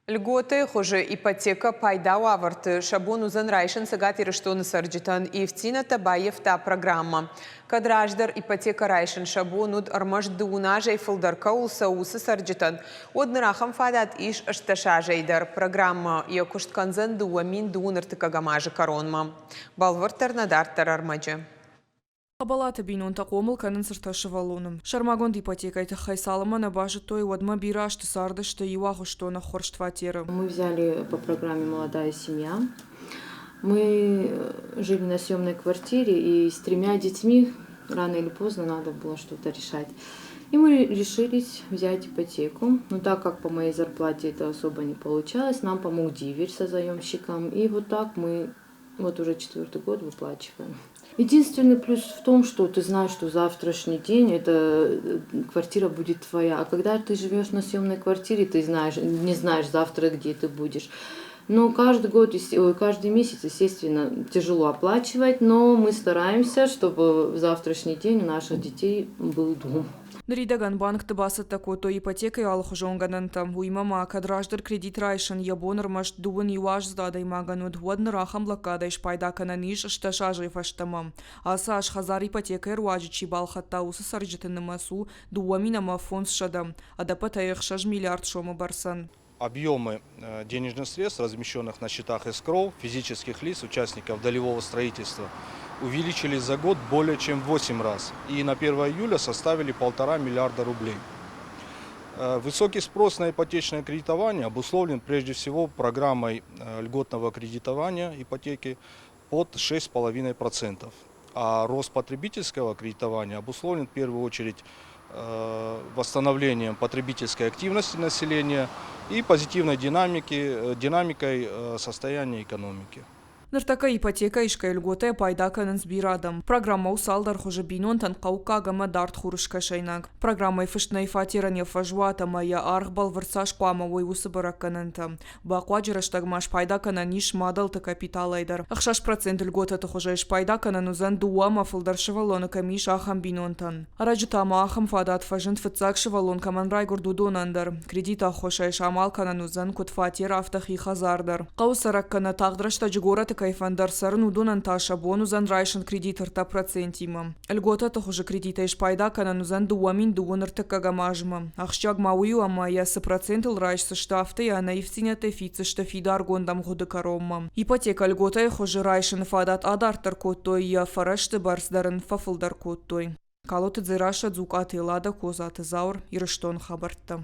Льготы, хуже ипотека, пайда аварты, шабун узан райшин сагат ирыштуны сарджитан, и втина табаев та программа. Кадраждар ипотека райшин шабун уд армаш дуна жайфылдар каулса усы сарджитан. Однырахам фадат иш ашташа жайдар программа, якушт канзан дуа мин дунырты кагамажы коронма. Балвартар надартар армаджи. Қабалаты бейнон тақомыл кәнін сырташы валуным. Шармагон ипотекайты хайсалыма на бажы той водма бирашты сардышты юаху что на хорштватеры. Мы взяли по программе «Молодая семья». Мы жили на съемной квартире, и с 3 детьми рано или поздно надо было что-то решать. И мы решились взять ипотеку. Но так как по моей зарплате это особо не получалось, нам помог диверь со заемщиком. И вот так мы вот уже 4-й год выплачиваем. Единственный плюс в том, что ты знаешь, что завтрашний день эта квартира будет твоя. А когда ты живешь на съемной квартире, ты не знаешь завтра, где ты будешь. Но каждый месяц, естественно, тяжело оплачивать, но мы стараемся, чтобы в завтрашний день у наших детей был дом. Нридаган банк табасат тако то ипотека и алхожонганантам. Уймама кадраждар кредит райшан ябонар маш дуан юаш здадай магануд водна рахам блокадайш пайда кананиш шташажи фаштамам. Аса аш хазар ипотека руаджичи балхатта усы сарджитын масу дуаминама фонд шадам. Адапата ихшаж миллиард шома барсан. Объемы денежных средств, размещенных на счетах эскроу физических лиц, участников долевого строительства, увеличились за год более чем в 8 раз и на 1 июля составили 1,5 миллиарда рублей. Высокий спрос на ипотечное кредитование обусловлен прежде всего программой льготного кредитования ипотеки под 6,5%. А рост потребительского кредитования обусловлен в первую очередь восстановлением потребительской активности населения и позитивной динамикой состояния экономики. Ныртака ипотека ишка льгота пайда канын сбирадам. Программа усалдар хуже бинон танқаука гама дарт хурышка шайнаг. Программа ифыштна ифатиране фажуата моя архбал варсаш куама вой усыбарак канынта. Бақуаджираштагмаш пайда канан ниш мадалты капиталайдар. Ахшаш процент льгота хуже иш пайда канан узан дуама фылдар шевалона камиш ахам бинонтан. Араджитама ахам фадат фажент фыцак шевалон каман райгур дудонандар. Кредита хоша иш амал канан узан кут фатир автахи хазардар. Қаусарак кана тағдрашта джигората кайфандар сарын удунан таша бонузан райшан кредитор та процентима. Льгота хуже кредита иш пайда канан узан дуамин дуонар такагамажма. Ахшчаг маую ама ясы процентил райшсы штафты я наивциня тефицы штафидар гондам худы коромма. Ипотека льгота хуже райшан фадат адартар коттой я фарашты барсдарын фафылдар коттой. Калоты дзираша дзукаты лада козаты заур ирыштон хабартта.